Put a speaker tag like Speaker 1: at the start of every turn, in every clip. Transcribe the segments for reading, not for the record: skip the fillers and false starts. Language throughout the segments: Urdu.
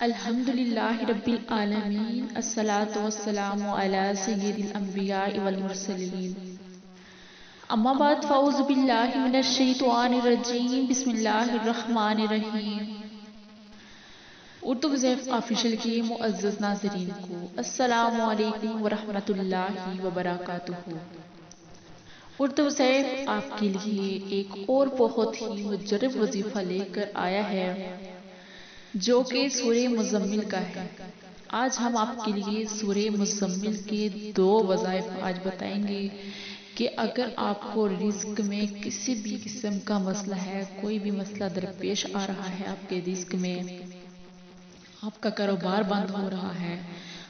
Speaker 1: الحمدللہ رب العالمین، الصلاۃ والسلام علی سید الانبیاء والمرسلین، اما بعد فاعوذ باللہ من الشیطان الرجیم، بسم اللہ الرحمن الرحیم۔ اردو وظیف آفیشل کے معزز ناظرین کو السلام علیکم ورحمۃ اللہ وبرکاتہ۔ اردو وظیف آپ کے لیے ایک اور بہت ہی مجرب وظیفہ لے کر آیا ہے جو کہ سورہ مزمل کا ہے۔ آج ہم آپ کے لیے سورہ مزمل کے 2 وظائف آج بتائیں گے کہ اگر آپ کو رزق میں کسی بھی قسم کا مسئلہ ہے، کوئی بھی مسئلہ درپیش آ رہا ہے آپ کے رزق میں، آپ کا کاروبار بند ہو رہا ہے،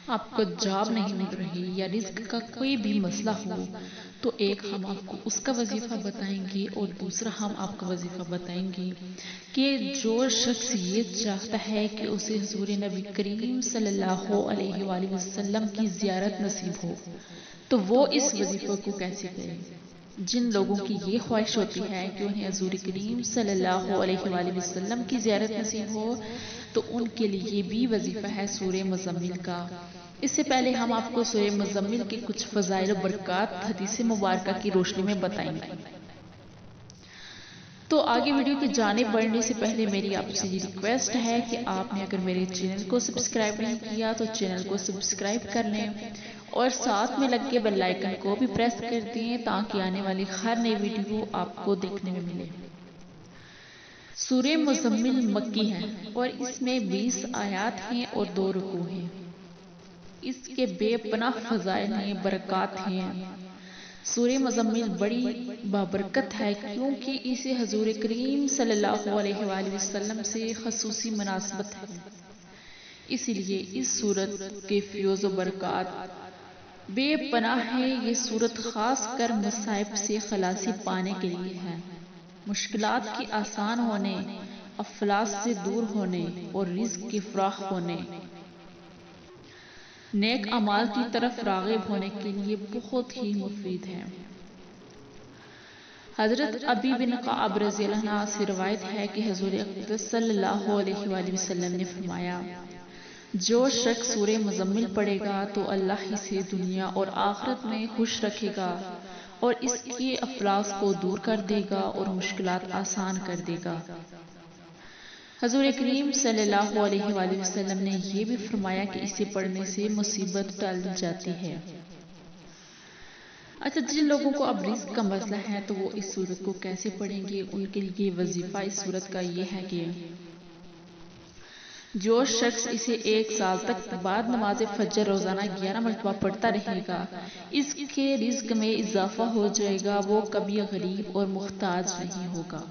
Speaker 1: آپ کو جاب نہیں مل رہی یا رزق کا کوئی بھی مسئلہ ہو، تو ایک ہم آپ کو اس کا وظیفہ بتائیں گے اور دوسرا ہم آپ کا وظیفہ بتائیں گے کہ جو شخص یہ چاہتا ہے کہ اسے حضور نبی کریم صلی اللہ علیہ وآلہ وسلم کی زیارت نصیب ہو تو وہ اس وظیفے کو کیسے کرے۔ جن لوگوں کی یہ خواہش ہوتی ہے کہ انہیں حضور کریم صلی اللہ علیہ وآلہ وسلم کی زیارت نصیب ہو تو ان کے لیے بھی وظیفہ ہے سورہ مزمل کا۔ اس سے پہلے ہم آپ کو سورہ مزمل کے کچھ فضائل و برکات حدیث مبارکہ کی روشنی میں بتائیں گے۔ تو آگے ویڈیو کی جانب بڑھنے سے پہلے میری آپ سے یہ ریکویسٹ ہے کہ آپ نے اگر میرے چینل کو سبسکرائب نہیں کیا تو چینل کو سبسکرائب کر لیں اور ساتھ میں لگ کے بیل آئیکن کو بھی پریس کر دیں تاکہ آنے والی ہر نئی ویڈیو آپ کو دیکھنے میں ملے۔ سورہ مزمل مکی ہے اور اس میں 20 آیات ہیں اور 2 رکوع ہیں۔ اس کے بے پناہ فضائل ہیں، برکات ہیں۔ سورہ مزمل بڑی بابرکت ہے کیونکہ اسے حضور کریم صلی اللہ علیہ وآلہ وسلم سے خصوصی مناسبت ہے، اس لیے اس سورت کے فیوز و برکات بے پناہ ہے۔ یہ سورت خاص کر مصائب سے خلاصی پانے کے لیے ہے، مشکلات کی آسان ہونے، افلاس سے دور ہونے اور رزق کے فراخ ہونے، نیک اعمال کی طرف راغب ہونے کے لیے بہت ہی مفید ہے۔ حضرت ابی بن کعب رضی اللہ عنہ سے روایت ہے کہ حضور اقدس صلی اللہ علیہ وآلہ وسلم نے فرمایا، جو شخص سورہ مزمل پڑھے گا تو اللہ اسے دنیا اور آخرت میں خوش رکھے گا اور اس کے افلاس کو دور کر دے گا اور مشکلات آسان کر دے گا۔ حضور کریم صلی اللہ علیہ وآلہ وسلم نے یہ بھی فرمایا کہ اسے پڑھنے سے مصیبت ٹل جاتی ہے۔ اچھا، جن لوگوں کو اب رزق کا مسئلہ ہے تو وہ اس سورت کو کیسے پڑھیں گے؟ ان کے لیے وظیفہ اس سورت کا یہ ہے کہ جو شخص اسے 1 سال تک بعد نماز فجر روزانہ 11 مرتبہ پڑھتا رہے گا، اس کے رزق میں اضافہ ہو جائے گا، وہ کبھی غریب اور محتاج نہیں ہوگا۔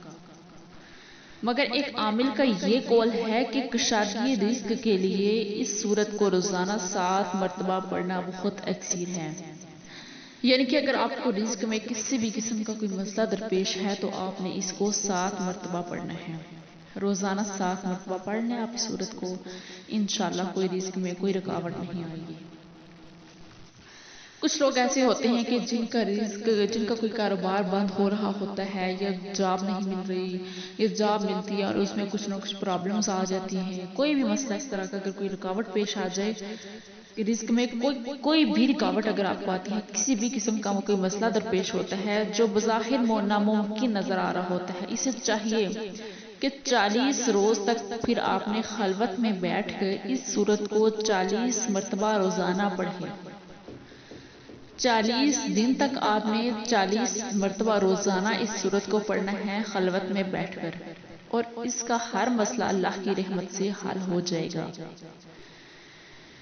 Speaker 1: مگر ایک عامل کا یہ قول ہے کہ کشادگی رزق کے لیے اس سورت کو روزانہ 7 مرتبہ پڑھنا بہت اکثیر ہے، یعنی کہ اگر آپ کو رزق میں کسی بھی قسم کا کوئی مسئلہ درپیش ہے تو آپ نے اس کو 7 مرتبہ پڑھنا ہے، روزانہ 7 مرتبہ پڑھنے آپ اس سورت کو، انشاءاللہ کوئی رزق میں کوئی رکاوٹ نہیں آئے گی۔ کچھ لوگ ایسے ہوتے ہیں کہ جن کا کوئی کاروبار بند ہو رہا ہوتا ہے یا جاب نہیں مل رہی یا جاب ملتی ہے اور اس میں کچھ نہ کچھ پرابلمز آ جاتی ہیں، کوئی بھی مسئلہ اس طرح کا اگر کوئی رکاوٹ پیش آ جائے، رزق میں کوئی بھی رکاوٹ اگر آپ کو آتی ہے، کسی بھی قسم کا کوئی مسئلہ درپیش ہوتا ہے جو بظاہر ناممکن نظر آ رہا ہوتا ہے، اسے چاہیے کہ 40 روز تک پھر آپ نے خلوت میں بیٹھ کر اس سورت کو 40 مرتبہ روزانہ پڑھیں۔ 40 دن تک آپ نے 40 مرتبہ روزانہ اس سورت کو پڑھنا ہے خلوت میں بیٹھ کر، اور اس کا ہر مسئلہ اللہ کی رحمت سے حل ہو جائے گا۔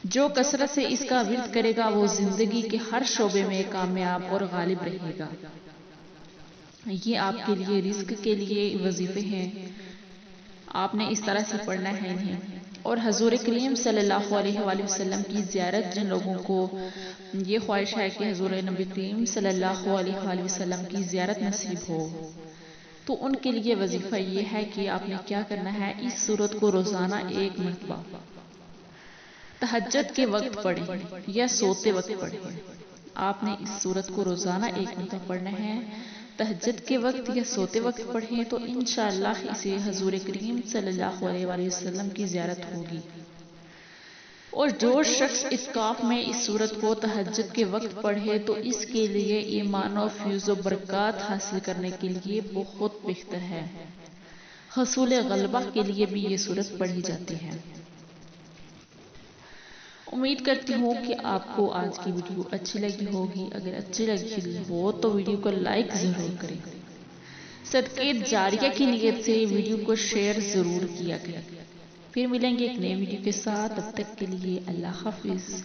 Speaker 1: جو کثرت سے اس کا ورد کرے گا وہ زندگی کے ہر شعبے میں کامیاب اور غالب رہے گا۔ یہ آپ کے لیے رزق کے لیے وظیفے ہیں، آپ نے اس طرح سے پڑھنا ہے انہیں۔ اور حضور کریم صلی اللہ علیہ وآلہ وسلم کی زیارت، جن لوگوں کو یہ خواہش ہے کہ حضور نبی کریم صلی اللہ علیہ وآلہ وسلم کی زیارت نصیب ہو، تو ان کے لیے وظیفہ یہ ہے کہ آپ نے کیا کرنا ہے، اس سورت کو روزانہ 1 مرتبہ تہجد کے وقت پڑھیں یا سوتے وقت پڑھیں۔ آپ نے اس سورت کو روزانہ 1 مرتبہ پڑھنا ہے، تہجد کے وقت یا سوتے وقت پڑھیں تو انشاءاللہ اسے حضور کریم صلی اللہ علیہ وآلہ وسلم کی زیارت ہوگی۔ اور جو شخص اس کاف میں اس سورت کو تہجد کے وقت پڑھے تو اس کے لیے ایمان و فیض و برکات حاصل کرنے کے لیے بہت بہتر ہے۔ حصول غلبہ کے لیے بھی یہ سورت پڑھی جاتی ہے۔ امید کرتی ہوں کہ آپ کو آج کی ویڈیو اچھی لگی ہوگی۔ اگر اچھی لگی ہو تو ویڈیو کو لائک ضرور کریں۔ صدقے جاریہ کی نیت سے ویڈیو کو شیئر ضرور کیا کریں۔ پھر ملیں گے ایک نئے ویڈیو کے ساتھ، تب تک کے لیے اللہ حافظ۔